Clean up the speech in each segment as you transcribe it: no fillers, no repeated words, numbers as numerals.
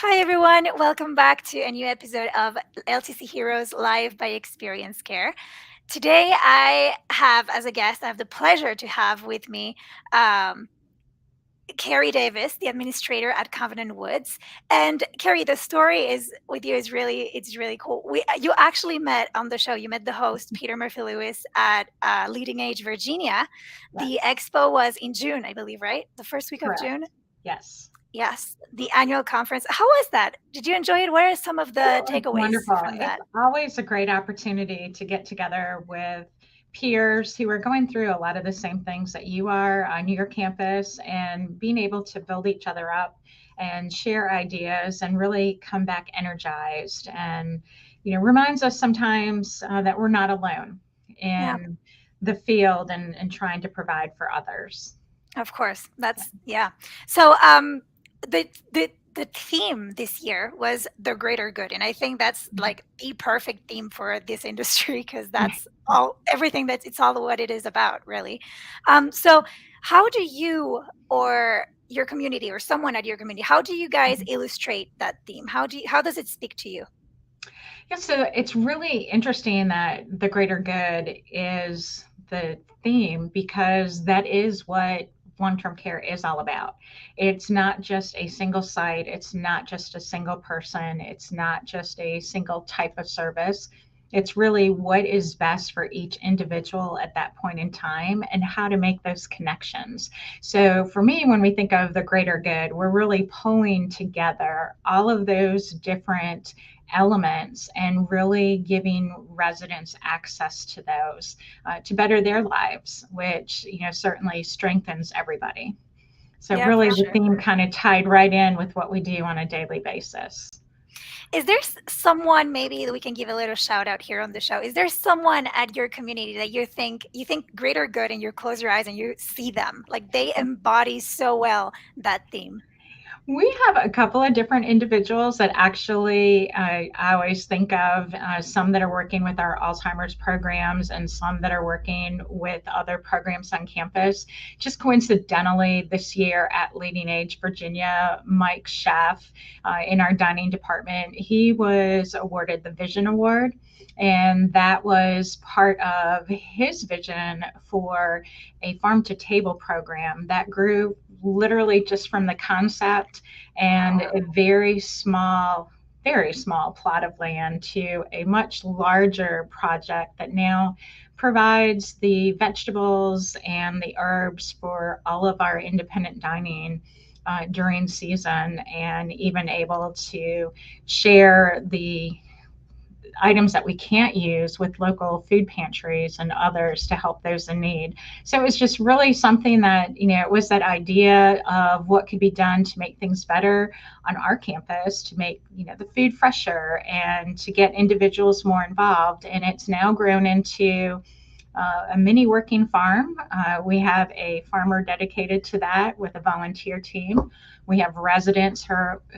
Hi, everyone. Welcome back to a new episode of LTC Heroes Live by Experience Care. Today, I have as a guest, I have the pleasure to have with me um, Carrie Davis, the administrator at Covenant Woods. And Carrie, the story is with you is really cool. You actually met on the show. You met the host Peter Murphy Lewis at Leading Age Virginia. The Yes, expo was in June, I believe, right? The first week of June. correct. Yes. Yes, the annual conference. How was that? Did you enjoy it? What are some of It the was takeaways wonderful. from It's that? always a great opportunity to get together with peers who are going through a lot of the same things that you are on your campus and being able to build each other up and share ideas and really come back energized and reminds us sometimes that we're not alone Yeah, in the field and trying to provide for others. of course. That's yeah. So the theme this year was the greater good, and I think that's like the perfect theme for this industry because that's all everything that's it's all what it is about, really. So how do you or your community or someone at your community, how do you guys illustrate that theme? How does it speak to you? Yeah, so it's really interesting that the greater good is the theme because that is what long term care is all about. It's not just a single site, it's not just a single person, it's not just a single type of service. It's really what is best for each individual at that point in time and how to make those connections. So, for me, when we think of the greater good, we're really pulling together all of those different elements and really giving residents access to those to better their lives, which certainly strengthens everybody. So Yeah, really for the sure. theme kind of tied right in with what we do on a daily basis. Is there someone maybe that we can give a little shout out here on the show? Is there someone at your community that you think greater good and you close your eyes and you see them like they embody so well that theme? We have a couple of different individuals that actually I always think of, some that are working with our Alzheimer's programs and some that are working with other programs on campus. Just coincidentally, this year at Leading Age Virginia, Mike Schaff in our dining department, he was awarded the Vision Award. And that was part of his vision for a farm to table program that grew literally just from the concept and a very small plot of land to a much larger project that now provides the vegetables and the herbs for all of our independent dining during season, and even able to share the items that we can't use with local food pantries and others to help those in need. So it was just really something that, it was that idea of what could be done to make things better on our campus, to make, the food fresher and to get individuals more involved. And it's now grown into a mini working farm. We have a farmer dedicated to that with a volunteer team. We have residents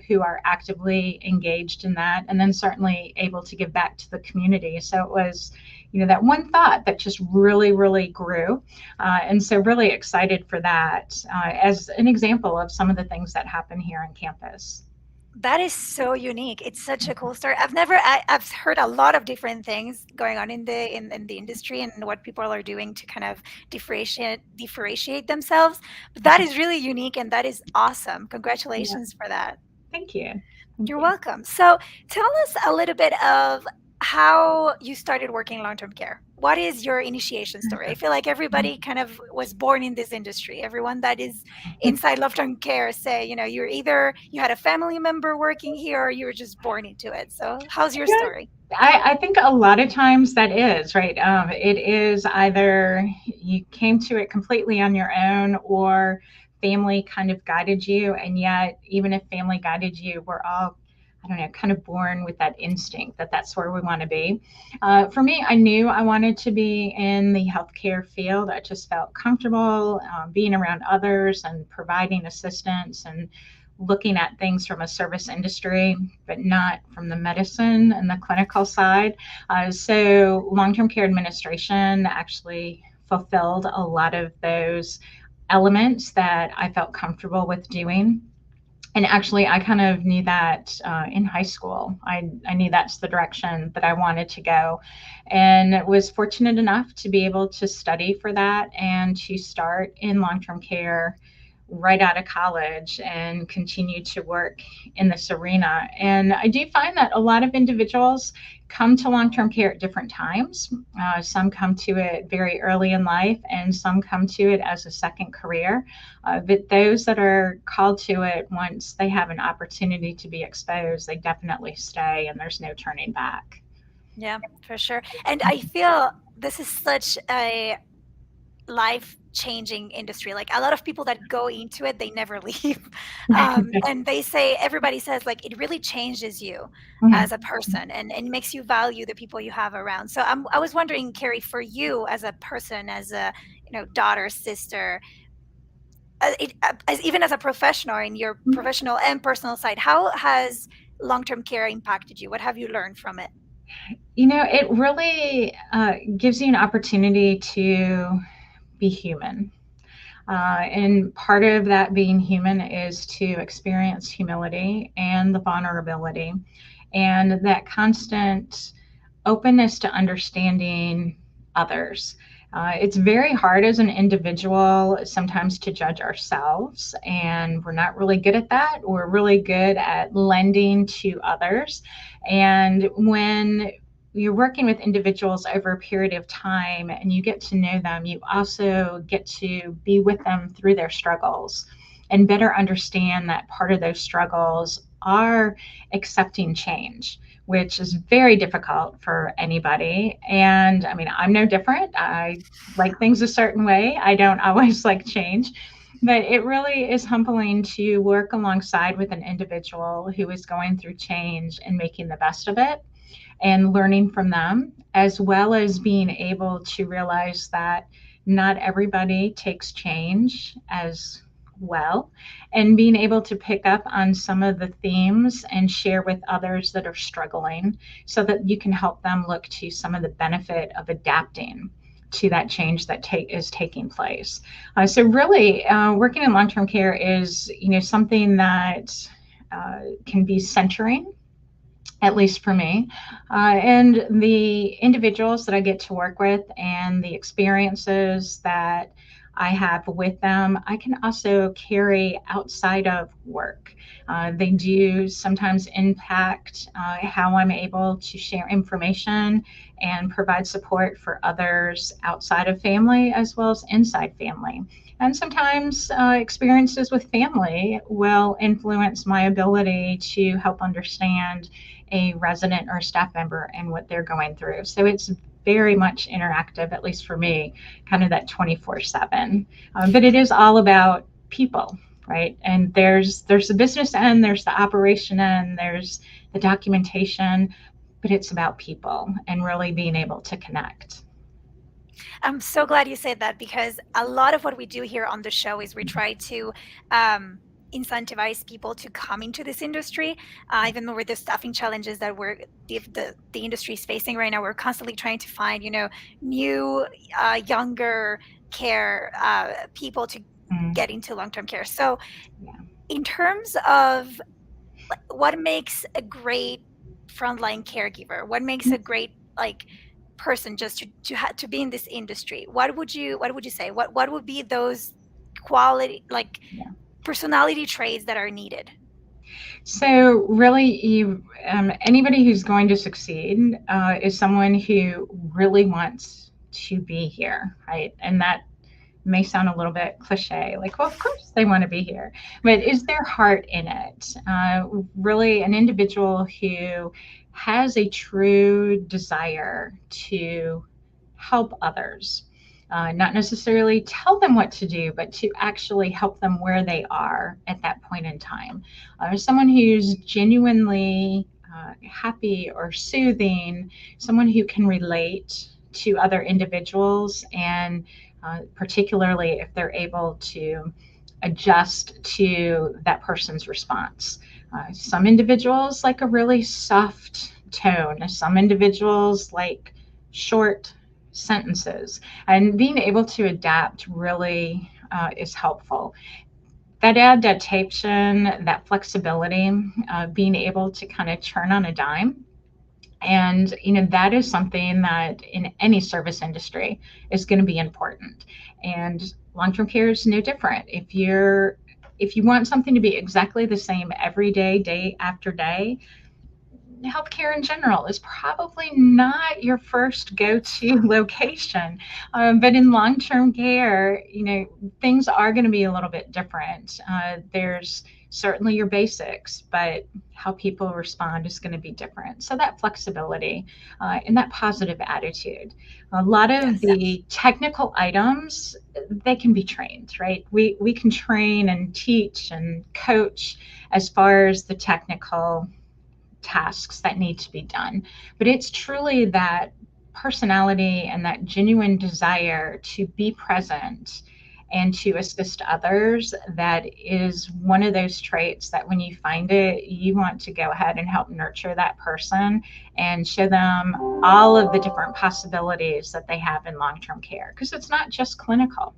who are actively engaged in that, and then certainly able to give back to the community. So it was, that one thought that just really, really grew. And so, really excited for that as an example of some of the things that happen here on campus. That is so unique. It's such a cool story. I've heard a lot of different things going on in the industry and what people are doing to kind of differentiate themselves. But that is really unique and that is awesome. Yeah, Congratulations for that. thank you. Thank You're you. welcome. So tell us a little bit of how you started working long-term care. What is your initiation story? I feel like everybody kind of was born in this industry. Everyone that is inside long-term care say, you're either you had a family member working here or you were just born into it. So how's your Yeah, story? I think a lot of times that is right. It is either you came to it completely on your own or family kind of guided you. And yet, even if family guided you, we're all, I don't know, kind of born with that instinct that that's where we want to be. For me, I knew I wanted to be in the healthcare field. I just felt comfortable being around others and providing assistance and looking at things from a service industry, but not from the medicine and the clinical side. So, long term care administration actually fulfilled a lot of those elements that I felt comfortable with doing. And actually, I kind of knew that in high school. I knew that's the direction that I wanted to go, and was fortunate enough to be able to study for that and to start in long term care right out of college and continue to work in this arena. And I do find that a lot of individuals come to long term care at different times. Some come to it very early in life, and some come to it as a second career. But those that are called to it, once they have an opportunity to be exposed, they definitely stay, and there's no turning back. Yeah, for sure. And I feel this is such a life changing industry. Like a lot of people that go into it, they never leave. And they say, everybody says, like, it really changes you as a person and makes you value the people you have around. So I was wondering, Carrie, for you as a person, as a, daughter, sister, as even as a professional in your professional and personal side, how has long term care impacted you? What have you learned from it? It really gives you an opportunity to be human. And part of that being human is to experience humility and the vulnerability and that constant openness to understanding others. It's very hard as an individual sometimes to judge ourselves, and we're not really good at that. We're really good at lending to others. And when you're working with individuals over a period of time and you get to know them, you also get to be with them through their struggles and better understand that part of those struggles are accepting change, which is very difficult for anybody. And I mean, I'm no different. I like things a certain way. I don't always like change. But it really is humbling to work alongside with an individual who is going through change and making the best of it and learning from them, as well as being able to realize that not everybody takes change as well, and being able to pick up on some of the themes and share with others that are struggling so that you can help them look to some of the benefit of adapting to that change that is taking place. So really, working in long-term care is something that can be centering, at least for me. And the individuals that I get to work with and the experiences that I have with them, I can also carry outside of work. They do sometimes impact how I'm able to share information and provide support for others outside of family as well as inside family. And sometimes experiences with family will influence my ability to help understand a resident or a staff member and what they're going through. So it's very much interactive, at least for me, kind of that 24/7. But it is all about people, right? And there's the business end, there's the operation end, there's the documentation, but it's about people and really being able to connect. I'm so glad you said that because a lot of what we do here on the show is we try to um, incentivize people to come into this industry. Even though with the staffing challenges that the industry is facing right now, we're constantly trying to find new younger care people to Mm, get into long term care. So yeah. in terms of what makes a great frontline caregiver, what makes a great like person just to be in this industry, what would you say, what would be those quality, like, Yeah. personality traits that are needed? So really, anybody who's going to succeed is someone who really wants to be here, right? And that may sound a little bit cliche, like, well, of course they want to be here, but is their heart in it? Really, an individual who has a true desire to help others, not necessarily tell them what to do, but to actually help them where they are at that point in time. Someone who's genuinely happy or soothing, someone who can relate to other individuals, and particularly if they're able to adjust to that person's response. Some individuals like a really soft tone, some individuals like short sentences, and being able to adapt really is helpful. that adaptation, that flexibility, being able to kind of turn on a dime. And that is something that in any service industry is going to be important. And long-term care is no different. If you want something to be exactly the same every day, day after day, healthcare in general is probably not your first go-to location. But in long-term care, things are going to be a little bit different. There's certainly your basics, but how people respond is going to be different. So that flexibility and that positive attitude. A lot of Yes. the technical items, they can be trained, right? We can train and teach and coach as far as the technical tasks that need to be done. But it's truly that personality and that genuine desire to be present and to assist others that is one of those traits that when you find it, you want to go ahead and help nurture that person and show them all of the different possibilities that they have in long term care. Because it's not just clinical,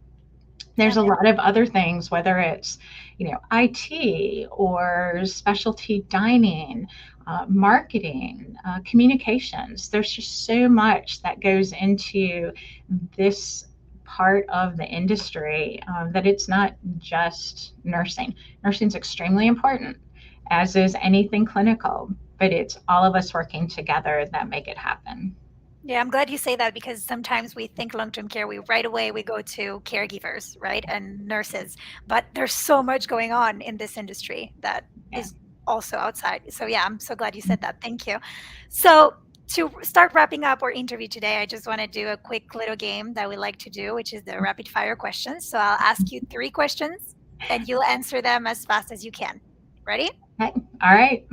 there's Yeah. a lot of other things, whether it's, IT or specialty dining, marketing, communications. There's just so much that goes into this part of the industry that it's not just nursing. Nursing is extremely important, as is anything clinical, but it's all of us working together that make it happen. Yeah, I'm glad you say that because sometimes we think long-term care, we right away we go to caregivers, right? And nurses. But there's so much going on in this industry that Yeah. is also outside. So yeah, I'm so glad you said that. Thank you. So to start wrapping up our interview today, I just want to do a quick little game that we like to do, which is the rapid fire questions. So I'll ask you three questions and you'll answer them as fast as you can. Ready? Okay. All right.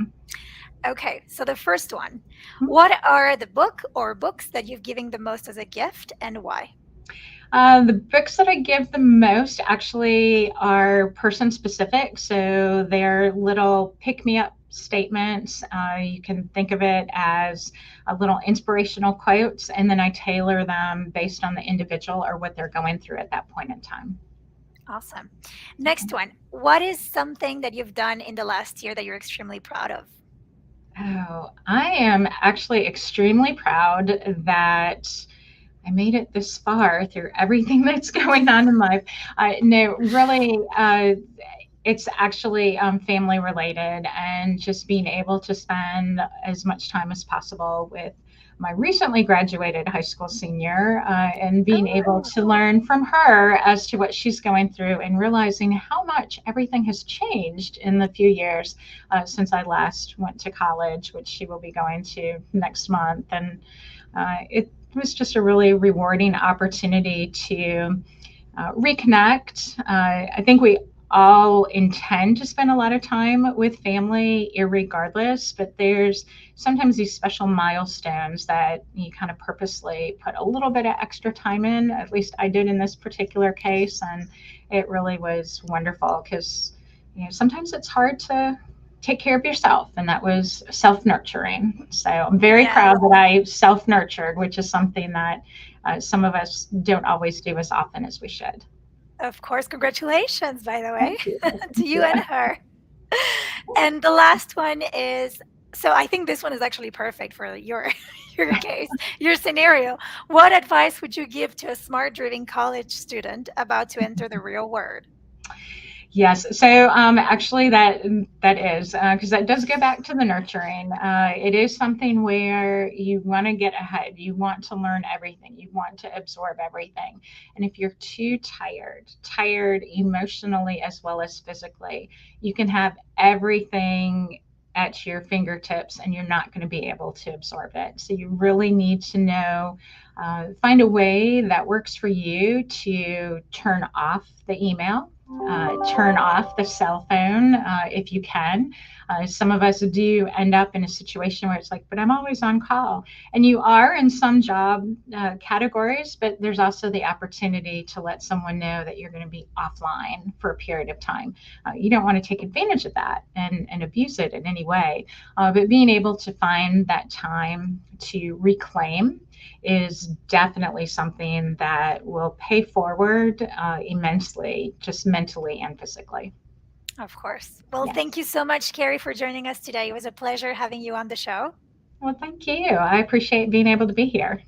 Okay, so the first one. What are the book or books that you've given the most as a gift and why? The books that I give the most actually are person specific. So they're little pick me up statements. You can think of it as a little inspirational quotes, and then I tailor them based on the individual or what they're going through at that point in time. Awesome. Next one. What is something that you've done in the last year that you're extremely proud of? Oh, I am actually extremely proud that I made it this far through everything that's going on in life. No, really, it's actually family related and just being able to spend as much time as possible with my recently graduated high school senior and being able Oh, to learn from her as to what she's going through and realizing how much everything has changed in the few years since I last went to college, which she will be going to next month. And it was just a really rewarding opportunity to reconnect. I think we all intend to spend a lot of time with family, irregardless, but there's sometimes these special milestones that you kind of purposely put a little bit of extra time in. At least I did in this particular case, and it really was wonderful because sometimes it's hard to take care of yourself, and that was self-nurturing. So I'm very yes, proud that I self-nurtured, which is something that some of us don't always do as often as we should. of course. Congratulations, by the way, Thank you. to Thank you you. and her. And the last one is so I think this one is actually perfect for your your case, your scenario. What advice would you give to a smart driving college student about to enter the real world? Yes. So actually, that is because that does go back to the nurturing. It is something where you want to get ahead. You want to learn everything. You want to absorb everything. And if you're too tired emotionally as well as physically, you can have everything at your fingertips and you're not going to be able to absorb it. So you really need to know, find a way that works for you to turn off the email, turn off the cell phone if you can. Some of us do end up in a situation where it's like, but I'm always on call. And you are in some job categories, but there's also the opportunity to let someone know that you're going to be offline for a period of time. You don't want to take advantage of that and abuse it in any way. But being able to find that time to reclaim is definitely something that will pay forward immensely, just mentally and physically. Of course. Well, thank Yes. you so much, Carrie, for joining us today. It was a pleasure having you on the show. Well, thank you. I appreciate being able to be here.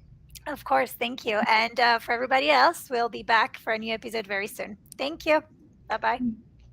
Of course. Thank you. And for everybody else, we'll be back for a new episode very soon. Thank you. Bye bye.